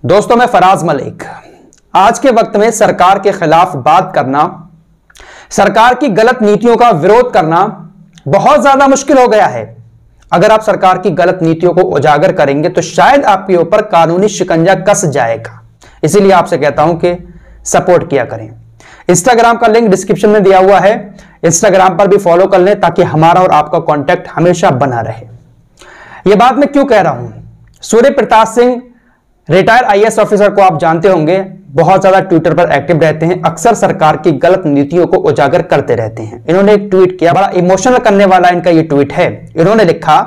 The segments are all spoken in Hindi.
दोस्तों, मैं फराज मलिक। आज के वक्त में सरकार के खिलाफ बात करना, सरकार की गलत नीतियों का विरोध करना बहुत ज्यादा मुश्किल हो गया है। अगर आप सरकार की गलत नीतियों को उजागर करेंगे तो शायद आपके ऊपर कानूनी शिकंजा कस जाएगा। इसीलिए आपसे कहता हूं कि सपोर्ट किया करें। इंस्टाग्राम का लिंक डिस्क्रिप्शन में दिया हुआ है, इंस्टाग्राम पर भी फॉलो कर लें ताकि हमारा और आपका कांटेक्ट हमेशा बना रहे। यह बात मैं क्यों कह रहा हूं? Surya Pratap Singh retired IAS officer को आप जानते होंगे, बहुत ज्यादा ट्विटर पर एक्टिव रहते हैं, अक्सर सरकार की गलत नीतियों को उजागर करते रहते हैं। इन्होंने एक ट्वीट किया, बड़ा इमोशनल करने वाला इनका ये ट्वीट है। इन्होंने लिखा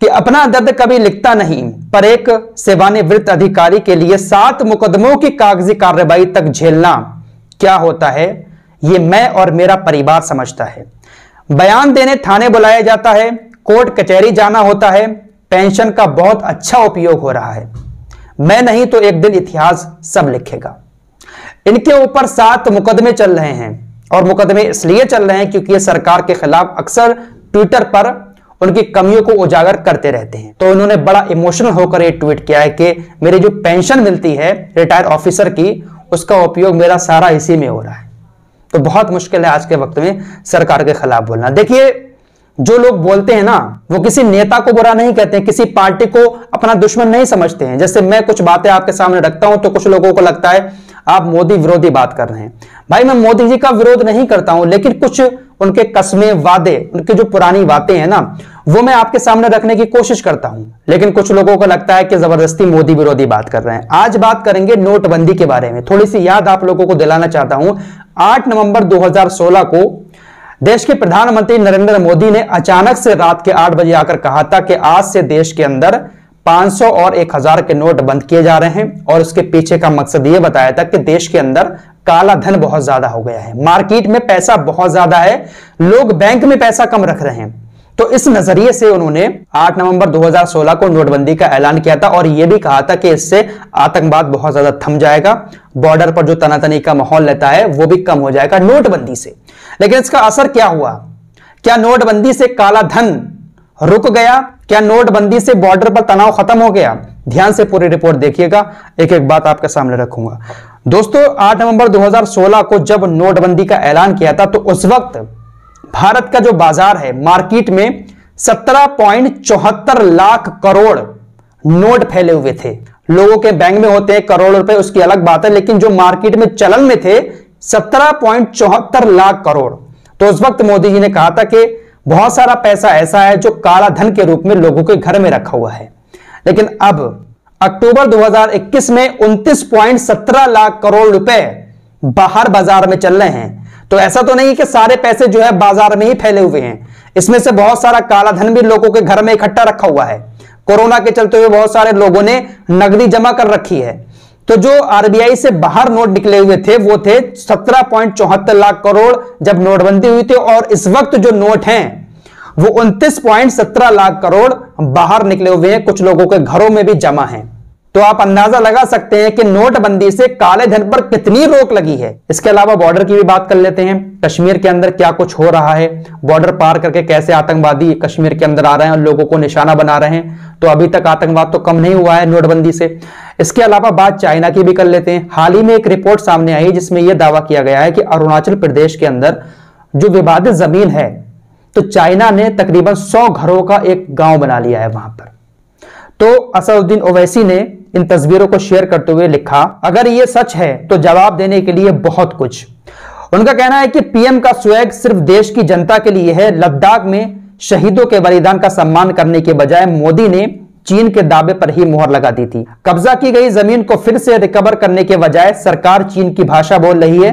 कि अपना दर्द कभी लिखता नहीं, पर एक सेवानिवृत्त अधिकारी के लिए 7 मुकदमों की कागजी कार्रवाई तक झेलना क्या होता है, ये मैं और मेरा परिवार समझता है। बयान देने थाने बुलाया जाता है, कोर्ट कचहरी जाना होता है, पेंशन का बहुत अच्छा उपयोग हो रहा है। मैं नहीं तो एक दिन इतिहास सब लिखेगा। इनके ऊपर 7 मुकदमे चल रहे हैं और मुकदमे इसलिए चल रहे हैं क्योंकि ये सरकार के खिलाफ अक्सर ट्विटर पर उनकी कमियों को उजागर करते रहते हैं। तो उन्होंने बड़ा इमोशनल होकर ये ट्वीट किया है कि मेरी जो पेंशन मिलती है रिटायर ऑफिसर की, उसका उपयोग मेरा सारा इसी में हो रहा है। तो बहुत मुश्किल है आज के वक्त में सरकार के खिलाफ बोलना। देखिए, जो लोग बोलते हैं ना, वो किसी नेता को बुरा नहीं कहते हैं, किसी पार्टी को अपना दुश्मन नहीं समझते हैं। जैसे मैं कुछ बातें आपके सामने रखता हूं तो कुछ लोगों को लगता है आप मोदी विरोधी बात कर रहे हैं। भाई, मैं मोदी जी का विरोध नहीं करता हूं, लेकिन कुछ उनके कस्में, वादे, उनकी जो पुरानी बातें हैं ना, वो मैं आपके सामने रखने की कोशिश करता हूं। लेकिन कुछ लोगों को लगता है कि जबरदस्ती मोदी विरोधी बात कर रहे हैं। आज बात करेंगे नोटबंदी के बारे में। थोड़ी सी याद आप लोगों को दिलाना चाहता हूं। 8 नवंबर 2016 को देश के प्रधानमंत्री नरेंद्र मोदी ने अचानक से रात के 8 बजे आकर कहा था कि आज से देश के अंदर 500 और 1000 के नोट बंद किए जा रहे हैं। और उसके पीछे का मकसद यह बताया था कि देश के अंदर काला धन बहुत ज्यादा हो गया है, मार्केट में पैसा बहुत ज्यादा है, लोग बैंक में पैसा कम रख रहे हैं। तो इस नजरिए से उन्होंने 8 नवंबर 2016 को नोटबंदी का ऐलान किया था और यह भी कहा था कि इससे आतंकवाद बहुत ज्यादा थम जाएगा, बॉर्डर पर जो तनातनी का माहौल रहता है वो भी कम हो जाएगा नोटबंदी से। लेकिन इसका असर क्या हुआ? क्या नोटबंदी से काला धन रुक गया? क्या नोटबंदी से बॉर्डर पर तनाव खत्म हो गया? ध्यान से पूरी रिपोर्ट देखिएगा, एक एक बात आपके सामने रखूंगा। दोस्तों, 8 नवंबर 2016 को जब नोटबंदी का ऐलान किया था तो उस वक्त भारत का जो बाजार है, मार्केट में 17.74 लाख करोड़ नोट फैले हुए थे। लोगों के बैंक में होते हैं करोड़ रुपए, उसकी अलग बात है, लेकिन जो मार्केट में चलन में थे 17.74 लाख करोड़। तो उस वक्त मोदी जी ने कहा था कि बहुत सारा पैसा ऐसा है जो काला धन के रूप में लोगों के घर में रखा हुआ है। लेकिन अब अक्टूबर 2021 में 29.17 लाख करोड़ रुपए बाहर बाजार में चल रहे हैं। तो ऐसा तो नहीं कि सारे पैसे जो है बाजार में ही फैले हुए हैं, इसमें से बहुत सारा काला धन भी लोगों के घर में इकट्ठा रखा हुआ है। कोरोना के चलते हुए बहुत सारे लोगों ने नकदी जमा कर रखी है। तो जो आरबीआई से बाहर नोट निकले हुए थे वो थे 17.74 लाख करोड़ जब नोटबंदी हुई थी, और इस वक्त जो नोट हैं वो 29.17 लाख करोड़ बाहर निकले हुए हैं, कुछ लोगों के घरों में भी जमा हैं। तो आप अंदाजा लगा सकते हैं कि नोटबंदी से काले धन पर कितनी रोक लगी है। इसके अलावा बॉर्डर की भी बात कर लेते हैं। कश्मीर के अंदर क्या कुछ हो रहा है, बॉर्डर पार करके कैसे आतंकवादी कश्मीर के अंदर आ रहे हैं और लोगों को निशाना बना रहे हैं। तो अभी तक आतंकवाद तो कम नहीं हुआ है नोटबंदी से। इसके अलावा बात चाइना की भी कर लेते हैं। हाल ही में एक रिपोर्ट सामने आई जिसमें यह दावा किया गया है कि अरुणाचल प्रदेश के अंदर जो विवादित जमीन है, तो चाइना ने तकरीबन 100 घरों का एक गांव बना लिया है वहां पर। तो असदुद्दीन ओवैसी ने इन तस्वीरों को शेयर करते हुए लिखा, अगर यह सच है तो जवाब देने के लिए बहुत कुछ। उनका कहना है कि पीएम का स्वैग सिर्फ देश की जनता के लिए है। लद्दाख में शहीदों के बलिदान का सम्मान करने के बजाय मोदी ने चीन के दावे पर ही मोहर लगा दी थी। कब्जा की गई जमीन को फिर से रिकवर करने के बजाय सरकार चीन की भाषा बोल रही है।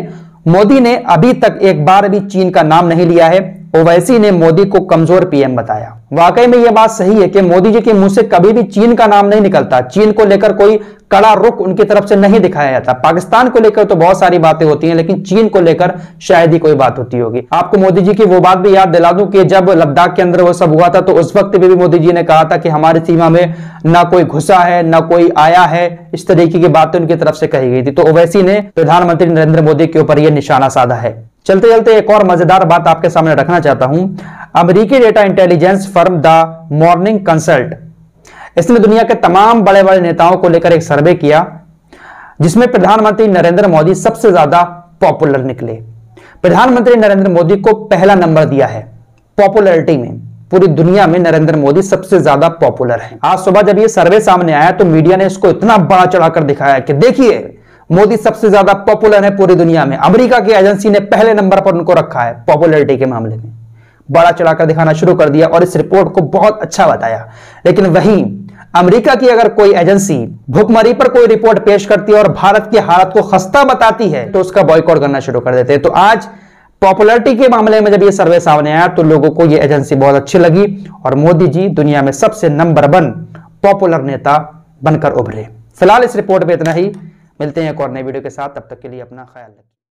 मोदी ने अभी तक एक बार भी चीन का नाम नहीं लिया है। ओवैसी ने मोदी को कमजोर पीएम बताया। वाकई में यह बात सही है कि मोदी जी के मुंह से कभी भी चीन का नाम नहीं निकलता। चीन को लेकर कोई कड़ा रुख उनकी तरफ से नहीं दिखाया जाता। पाकिस्तान को लेकर तो बहुत सारी बातें होती हैं, लेकिन चीन को लेकर शायद ही कोई बात होती होगी। आपको मोदी जी की वो बात भी याद दिला दूं कि जब लद्दाख के अंदर वो सब हुआ था तो उस वक्त भी मोदी जी ने कहा था कि हमारी सीमा में ना कोई घुसा है ना कोई आया है। इस तरीके की बातें उनकी तरफ से कही गई थी। तो ओवैसी ने प्रधानमंत्री नरेंद्र मोदी के ऊपर यह निशाना साधा है। चलते चलते एक और मजेदार बात आपके सामने रखना चाहता हूं। अमेरिकी data intelligence firm the morning consult, इसने दुनिया के तमाम बड़े बड़े नेताओं को लेकर एक सर्वे किया जिसमें प्रधानमंत्री नरेंद्र मोदी सबसे ज्यादा पॉपुलर निकले। प्रधानमंत्री नरेंद्र मोदी को पहला नंबर दिया है पॉपुलैरिटी में। पूरी दुनिया में नरेंद्र मोदी सबसे ज्यादा पॉपुलर है। आज सुबह जब ये सर्वे सामने आया तो मीडिया ने इसको इतना बड़ा चढ़ाकर दिखाया कि देखिए मोदी सबसे ज्यादा पॉपुलर है पूरी दुनिया में। अमेरिका की एजेंसी ने पहले नंबर पर उनको रखा है पॉपुलैरिटी के मामले में। बड़ा चढ़ाकर दिखाना शुरू कर दिया और इस रिपोर्ट को बहुत अच्छा बताया। लेकिन वहीं अमेरिका की अगर कोई एजेंसी भुखमरी पर कोई रिपोर्ट पेश करती है और भारत की हालत को खस्ता बताती है तो उसका बॉयकॉट करना शुरू कर देते हैं। तो आज पॉपुलैरिटी के मामले में जब ये सर्वे सामने आया तो लोगों को ये एजेंसी बहुत अच्छी लगी और मोदी जी दुनिया में सबसे नंबर 1 पॉपुलर नेता बनकर उभरे। फिलहाल इस रिपोर्ट में इतना ही। मिलते हैं एक और नई वीडियो के साथ, तब तक के लिए अपना ख्याल रखिए।